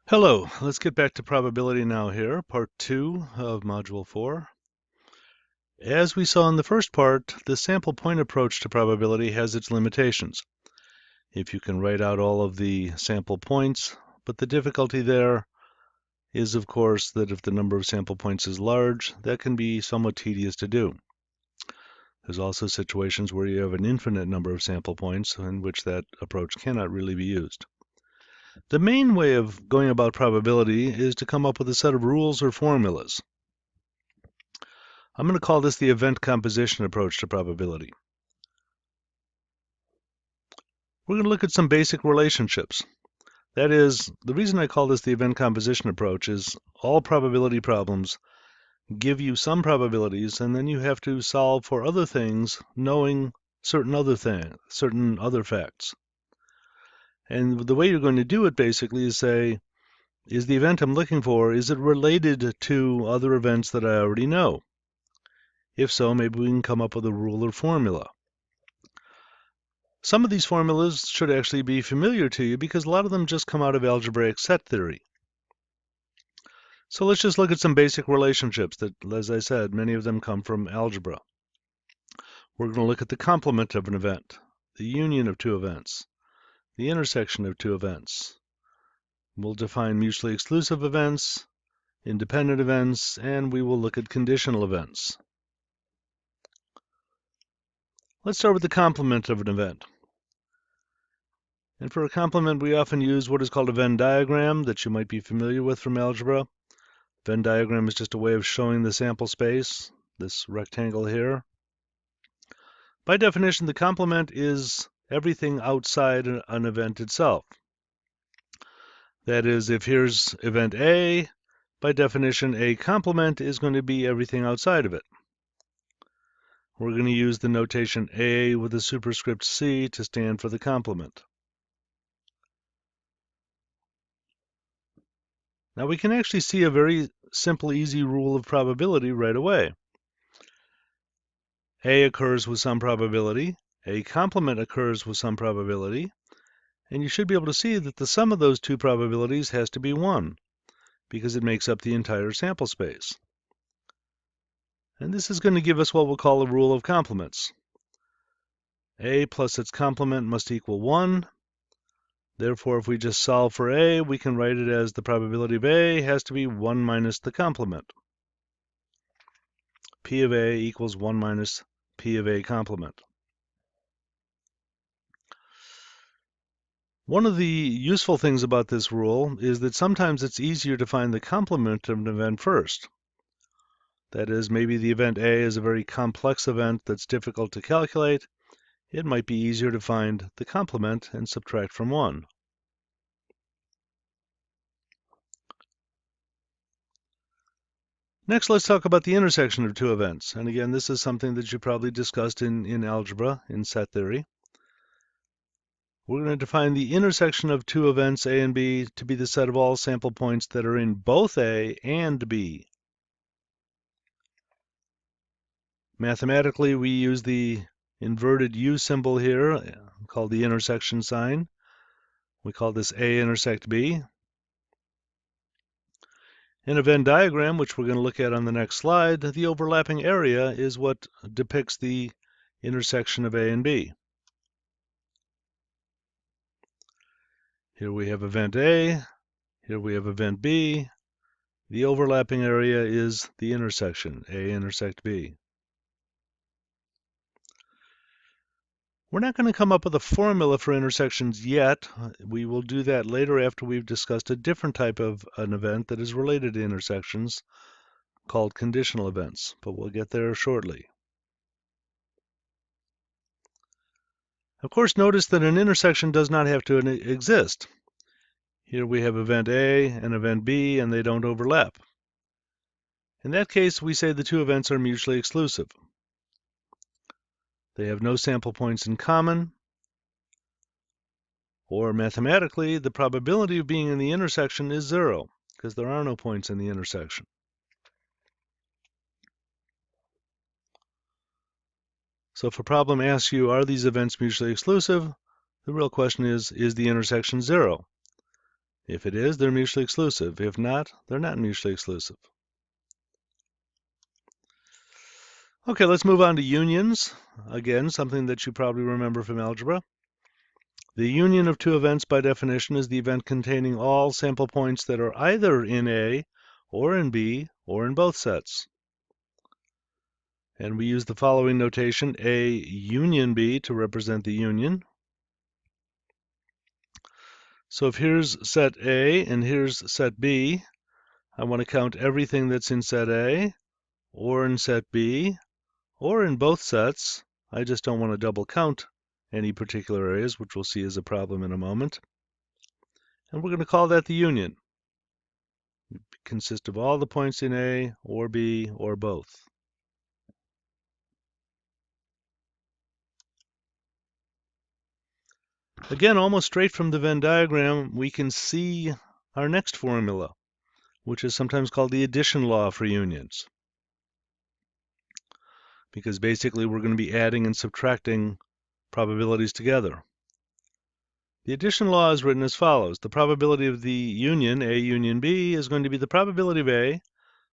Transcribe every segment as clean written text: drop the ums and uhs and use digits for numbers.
Hello, let's get back to probability now here, part 2 of module 4. As we saw in the first part, the sample point approach to probability has its limitations. If you can write out all of the sample points, but the difficulty there is, of course, that if the number of sample points is large, that can be somewhat tedious to do. There's also situations where you have an infinite number of sample points in which that approach cannot really be used. The main way of going about probability is to come up with a set of rules or formulas. I'm going to call this the event composition approach to probability. We're going to look at some basic relationships. That is, the reason I call this the event composition approach is all probability problems give you some probabilities, and then you have to solve for other things knowing certain other facts. And the way you're going to do it basically is say, is the event I'm looking for, is it related to other events that I already know? If so, maybe we can come up with a rule or formula. Some of these formulas should actually be familiar to you because a lot of them just come out of algebraic set theory. So let's just look at some basic relationships that, as I said, many of them come from algebra. We're going to look at the complement of an event, the union of two events, the intersection of two events. We'll define mutually exclusive events, independent events, and we will look at conditional events. Let's start with the complement of an event. And for a complement, we often use what is called a Venn diagram that you might be familiar with from algebra. Venn diagram is just a way of showing the sample space, this rectangle here. By definition, the complement is everything outside an event itself. That is, if here's event A, by definition, a complement is going to be everything outside of it. We're going to use the notation A with a superscript C to stand for the complement. Now we can actually see a very simple, easy rule of probability right away. A occurs with some probability, a complement occurs with some probability, and you should be able to see that the sum of those two probabilities has to be 1, because it makes up the entire sample space. And this is going to give us what we'll call a rule of complements. A plus its complement must equal 1. Therefore, if we just solve for A, we can write it as the probability of A has to be 1 minus the complement. P of A equals 1 minus P of A complement. One of the useful things about this rule is that sometimes it's easier to find the complement of an event first. That is, maybe the event A is a very complex event that's difficult to calculate. It might be easier to find the complement and subtract from 1. Next, let's talk about the intersection of two events. And again, this is something that you probably discussed in algebra, in set theory. We're going to define the intersection of two events A and B to be the set of all sample points that are in both A and B. Mathematically, we use the inverted U symbol here, called the intersection sign. We call this A intersect B. In a Venn diagram, which we're going to look at on the next slide, the overlapping area is what depicts the intersection of A and B. Here we have event A, here we have event B. The overlapping area is the intersection, A intersect B. We're not going to come up with a formula for intersections yet. We will do that later after we've discussed a different type of an event that is related to intersections called conditional events, but we'll get there shortly. Of course, notice that an intersection does not have to exist. Here we have event A and event B, and they don't overlap. In that case, we say the two events are mutually exclusive. They have no sample points in common, or mathematically, the probability of being in the intersection is 0, because there are no points in the intersection. So if a problem asks you, are these events mutually exclusive? The real question is the intersection 0? If it is, they're mutually exclusive. If not, they're not mutually exclusive. Okay, let's move on to unions. Again, something that you probably remember from algebra. The union of two events by definition is the event containing all sample points that are either in A, or in B, or in both sets. And we use the following notation, A union B, to represent the union. So if here's set A and here's set B, I want to count everything that's in set A, or in set B, or in both sets. I just don't want to double count any particular areas, which we'll see is a problem in a moment. And we're going to call that the union. It consists of all the points in A, or B, or both. Again, almost straight from the Venn diagram, we can see our next formula, which is sometimes called the addition law for unions. Because basically we're going to be adding and subtracting probabilities together. The addition law is written as follows. The probability of the union, A union B, is going to be the probability of A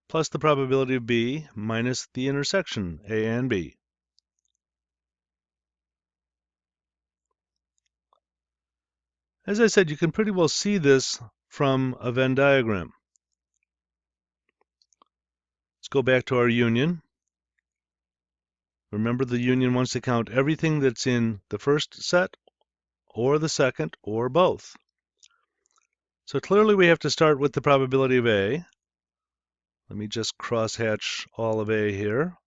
plus the probability of B minus the intersection, A and B. As I said, you can pretty well see this from a Venn diagram. Let's go back to our union. Remember, the union wants to count everything that's in the first set, or the second, or both. So clearly we have to start with the probability of A. Let me just crosshatch all of A here.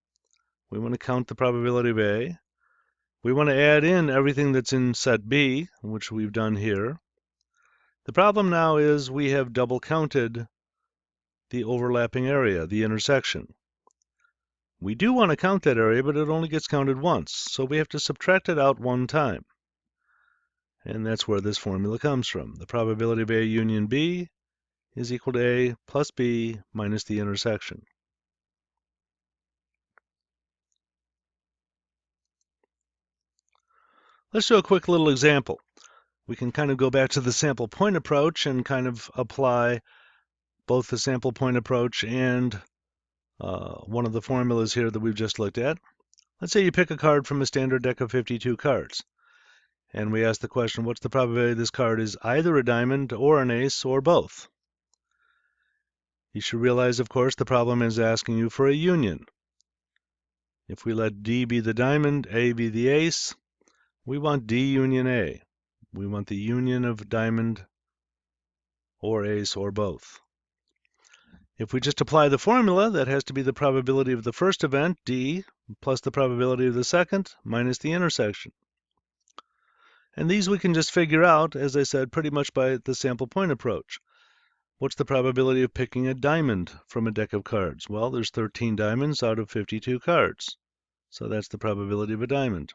We want to count the probability of A. We want to add in everything that's in set B, which we've done here. The problem now is we have double counted the overlapping area, the intersection. We do want to count that area, but it only gets counted once, so we have to subtract it out one time. And that's where this formula comes from. The probability of A union B is equal to A plus B minus the intersection. Let's do a quick little example. We can kind of go back to the sample point approach and kind of apply both the sample point approach and one of the formulas here that we've just looked at. Let's say you pick a card from a standard deck of 52 cards. And we ask the question, what's the probability this card is either a diamond or an ace or both? You should realize, of course, the problem is asking you for a union. If we let D be the diamond, A be the ace, we want D union A. We want the union of diamond or ace or both. If we just apply the formula, that has to be the probability of the first event, D, plus the probability of the second, minus the intersection. And these we can just figure out, as I said, pretty much by the sample point approach. What's the probability of picking a diamond from a deck of cards? Well, there's 13 diamonds out of 52 cards. So that's the probability of a diamond.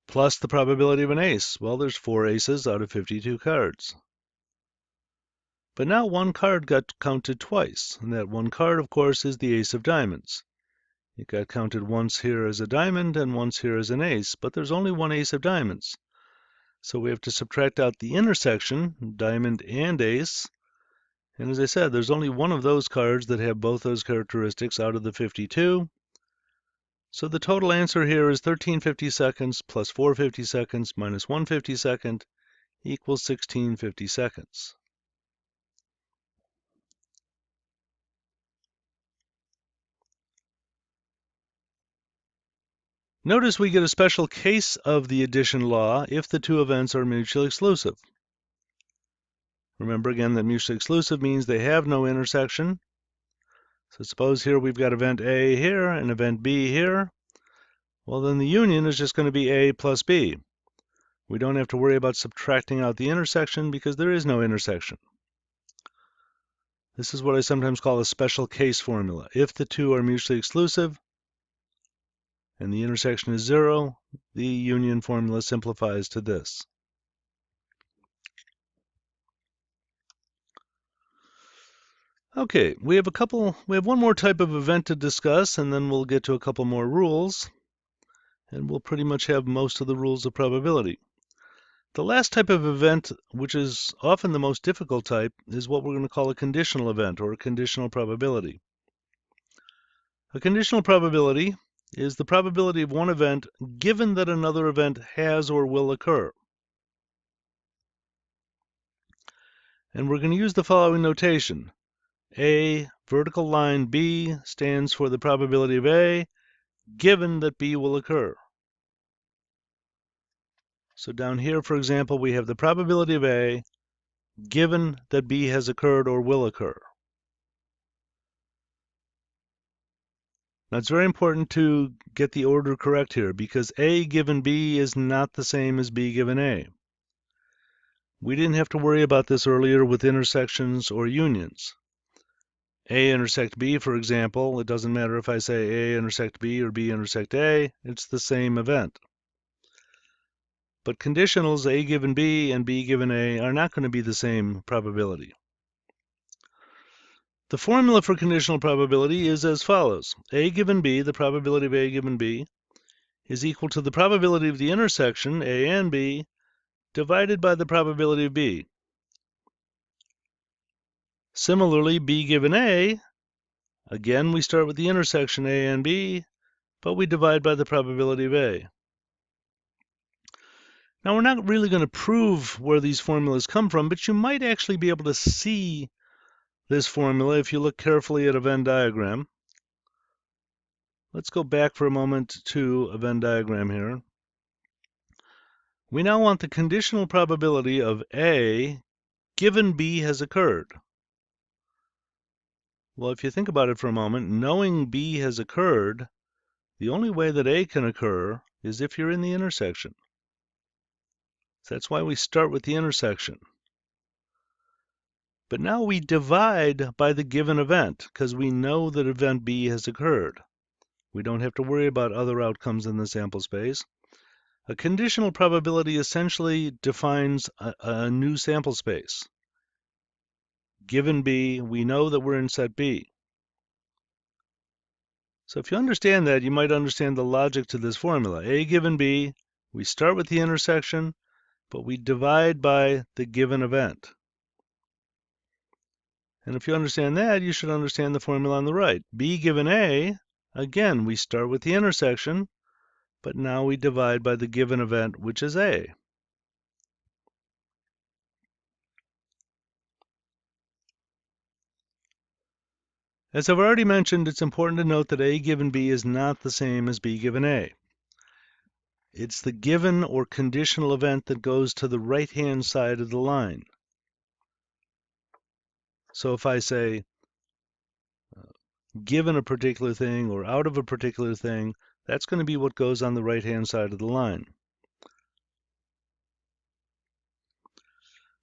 Plus the probability of an ace. Well, there's 4 aces out of 52 cards. But now one card got counted twice, and that one card, of course, is the ace of diamonds. It got counted once here as a diamond and once here as an ace, but there's only one ace of diamonds. So we have to subtract out the intersection, diamond and ace. And as I said, there's only one of those cards that have both those characteristics out of the 52. So the total answer here is 13 50-seconds plus 4 50-seconds minus 1 50-second equals 16 50-seconds. Notice we get a special case of the addition law if the two events are mutually exclusive. Remember again that mutually exclusive means they have no intersection. So suppose here we've got event A here and event B here. Well, then the union is just going to be A plus B. We don't have to worry about subtracting out the intersection because there is no intersection. This is what I sometimes call a special case formula. If the two are mutually exclusive and the intersection is 0, the union formula simplifies to this. Okay, we have one more type of event to discuss, and then we'll get to a couple more rules, and we'll pretty much have most of the rules of probability. The last type of event, which is often the most difficult type, is what we're going to call a conditional event or a conditional probability. A conditional probability is the probability of one event given that another event has or will occur. And we're going to use the following notation. A vertical line B stands for the probability of A given that B will occur. So down here, for example, we have the probability of A given that B has occurred or will occur. Now it's very important to get the order correct here because A given B is not the same as B given A. We didn't have to worry about this earlier with intersections or unions. A intersect B, for example, it doesn't matter if I say A intersect B or B intersect A, it's the same event. But conditionals A given B and B given A are not going to be the same probability. The formula for conditional probability is as follows. A given B, the probability of A given B, is equal to the probability of the intersection, A and B, divided by the probability of B. Similarly, B given A, again we start with the intersection A and B, but we divide by the probability of A. Now we're not really going to prove where these formulas come from, but you might actually be able to see this formula if you look carefully at a Venn diagram. Let's go back for a moment to a Venn diagram here. We now want the conditional probability of A given B has occurred. Well, if you think about it for a moment, knowing B has occurred, the only way that A can occur is if you're in the intersection. So that's why we start with the intersection. But now we divide by the given event because we know that event B has occurred. We don't have to worry about other outcomes in the sample space. A conditional probability essentially defines a new sample space. Given B, we know that we're in set B. So if you understand that, you might understand the logic to this formula. A given B, we start with the intersection, but we divide by the given event. And if you understand that, you should understand the formula on the right. B given A, again, we start with the intersection, but now we divide by the given event, which is A. As I've already mentioned, it's important to note that A given B is not the same as B given A. It's the given or conditional event that goes to the right-hand side of the line. So if I say, given a particular thing or out of a particular thing, that's going to be what goes on the right-hand side of the line.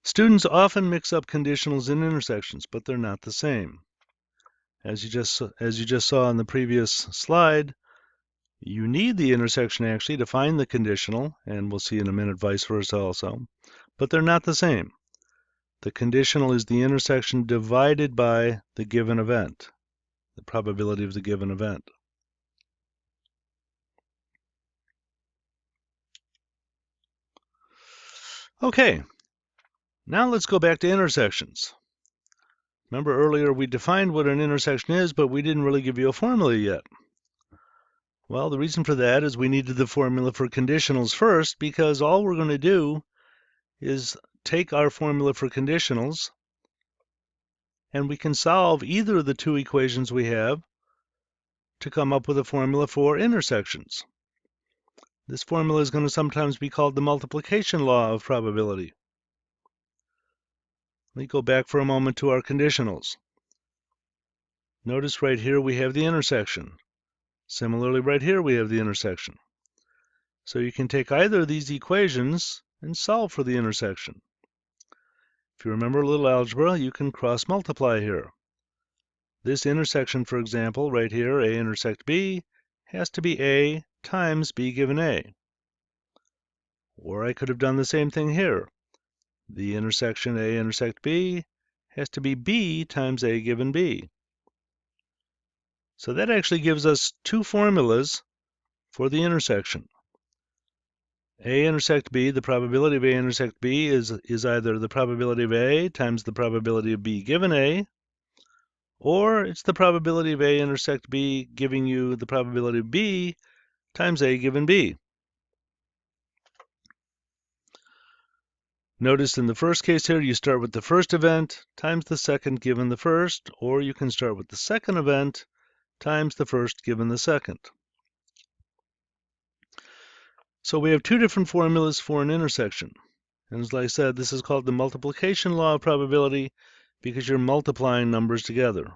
Students often mix up conditionals and intersections, but they're not the same. As you just saw on the previous slide, you need the intersection actually to find the conditional, and we'll see in a minute vice versa also, but they're not the same. The conditional is the intersection divided by the given event, the probability of the given event. Okay, now let's go back to intersections. Remember earlier we defined what an intersection is, but we didn't really give you a formula yet. Well, the reason for that is we needed the formula for conditionals first, because all we're going to do is take our formula for conditionals, and we can solve either of the two equations we have to come up with a formula for intersections. This formula is going to sometimes be called the multiplication law of probability. Let me go back for a moment to our conditionals. Notice right here we have the intersection. Similarly, right here we have the intersection. So you can take either of these equations and solve for the intersection. If you remember a little algebra, you can cross multiply here. This intersection, for example, right here, A intersect B, has to be A times B given A. Or I could have done the same thing here. The intersection A intersect B has to be B times A given B. So that actually gives us two formulas for the intersection. A intersect B, the probability of A intersect B is either the probability of A times the probability of B given A, or it's the probability of A intersect B giving you the probability of B times A given B. Notice in the first case here, you start with the first event times the second given the first, or you can start with the second event times the first given the second. So we have two different formulas for an intersection. And as I said, this is called the multiplication law of probability because you're multiplying numbers together.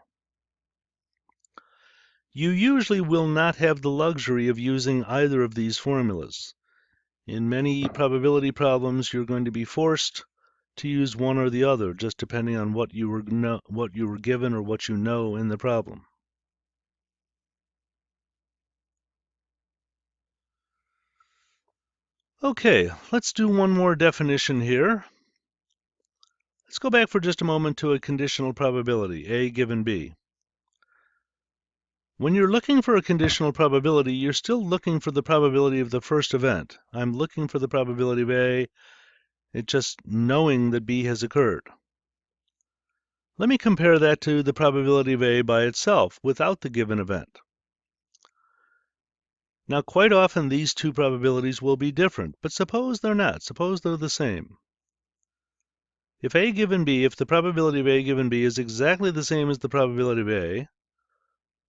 You usually will not have the luxury of using either of these formulas. In many probability problems, you're going to be forced to use one or the other, just depending on what you were given or what you know in the problem. Okay, let's do one more definition here. Let's go back for just a moment to a conditional probability, A given B. When you're looking for a conditional probability, you're still looking for the probability of the first event. I'm looking for the probability of A, it's just knowing that B has occurred. Let me compare that to the probability of A by itself, without the given event. Now, quite often these two probabilities will be different, but suppose they're not. Suppose they're the same. If A given B, if the probability of A given B is exactly the same as the probability of A,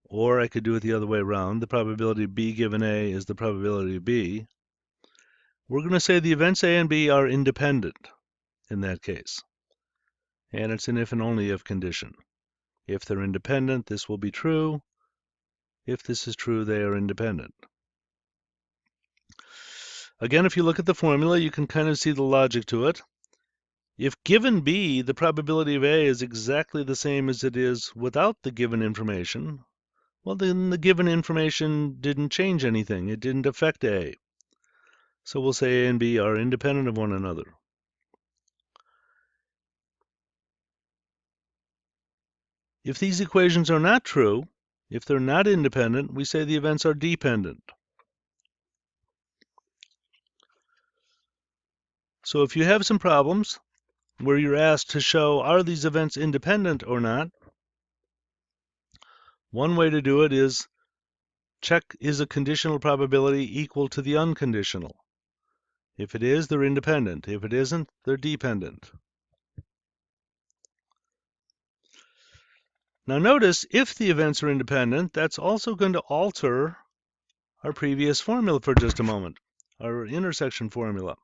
or I could do it the other way around, the probability of B given A is the probability of B, we're going to say the events A and B are independent in that case. And it's an if and only if condition. If they're independent, this will be true. If this is true, they are independent. Again, if you look at the formula, you can kind of see the logic to it. If given B, the probability of A is exactly the same as it is without the given information, well, then the given information didn't change anything. It didn't affect A. So we'll say A and B are independent of one another. If these equations are not true, if they're not independent, we say the events are dependent. So if you have some problems where you're asked to show are these events independent or not, one way to do it is check is a conditional probability equal to the unconditional. If it is, they're independent. If it isn't, they're dependent. Now notice, if the events are independent, that's also going to alter our previous formula for just a moment, our intersection formula.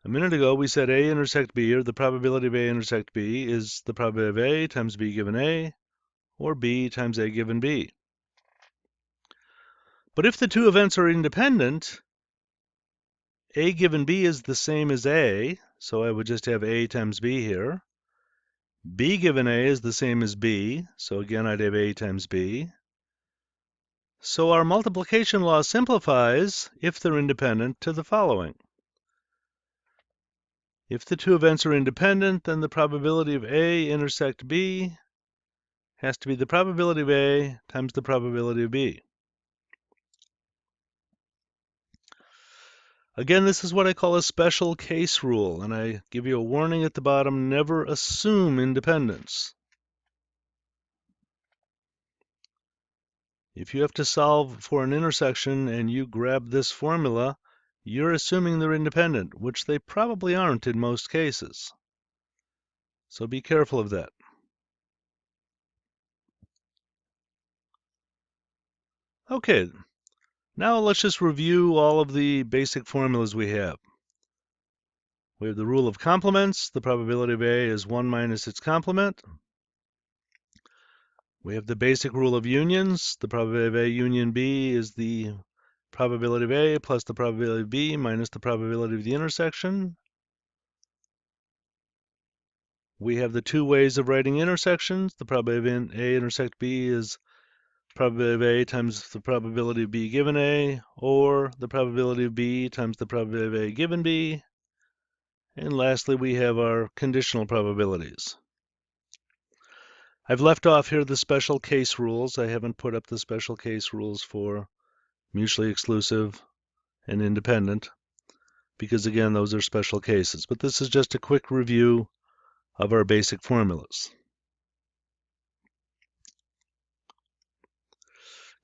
A minute ago, we said A intersect B, or the probability of A intersect B, is the probability of A times B given A, or B times A given B. But if the two events are independent, A given B is the same as A, so I would just have A times B here. B given A is the same as B, so again I'd have A times B. So our multiplication law simplifies, if they're independent, to the following. If the two events are independent, then the probability of A intersect B has to be the probability of A times the probability of B. Again, this is what I call a special case rule, and I give you a warning at the bottom, never assume independence. If you have to solve for an intersection and you grab this formula, you're assuming they're independent, which they probably aren't in most cases. So be careful of that. Okay, now let's just review all of the basic formulas we have. We have the rule of complements. The probability of A is 1 minus its complement. We have the basic rule of unions. The probability of A union B is the probability of A plus the probability of B minus the probability of the intersection. We have the two ways of writing intersections. The probability of A intersect B is probability of A times the probability of B given A, or the probability of B times the probability of A given B. And lastly, we have our conditional probabilities. I've left off here the special case rules. I haven't put up the special case rules for mutually exclusive and independent, because again, those are special cases. But this is just a quick review of our basic formulas.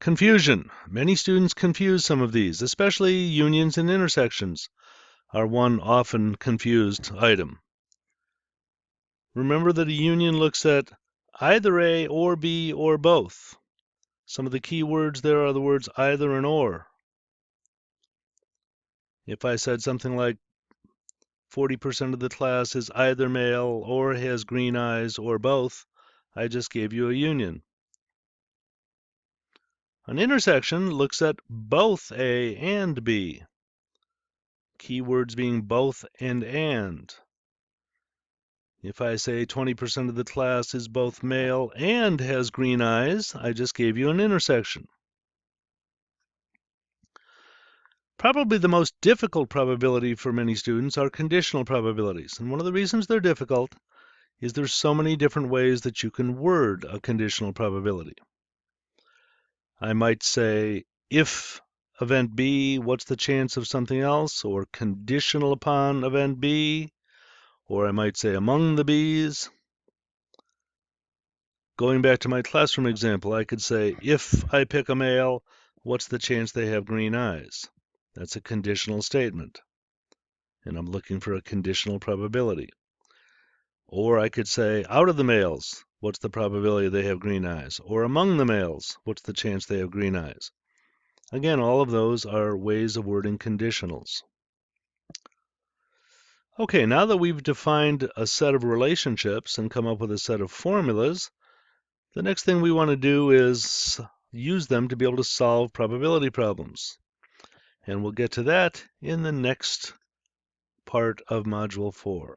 Confusion. Many students confuse some of these, especially unions and intersections are one often confused item. Remember that a union looks at either A or B or both. Some of the key words there are the words either and or. If I said something like 40% of the class is either male or has green eyes or both, I just gave you a union. An intersection looks at both A and B. Keywords being both and. If I say 20% of the class is both male and has green eyes, I just gave you an intersection. Probably the most difficult probability for many students are conditional probabilities. And one of the reasons they're difficult is there's so many different ways that you can word a conditional probability. I might say, if event B, what's the chance of something else? Or conditional upon event B. Or I might say, among the B's. Going back to my classroom example, I could say, if I pick a male, what's the chance they have green eyes? That's a conditional statement, and I'm looking for a conditional probability. Or I could say, out of the males, what's the probability they have green eyes? Or among the males, what's the chance they have green eyes? Again, all of those are ways of wording conditionals. Okay, now that we've defined a set of relationships and come up with a set of formulas, the next thing we want to do is use them to be able to solve probability problems. And we'll get to that in the next part of Module 4.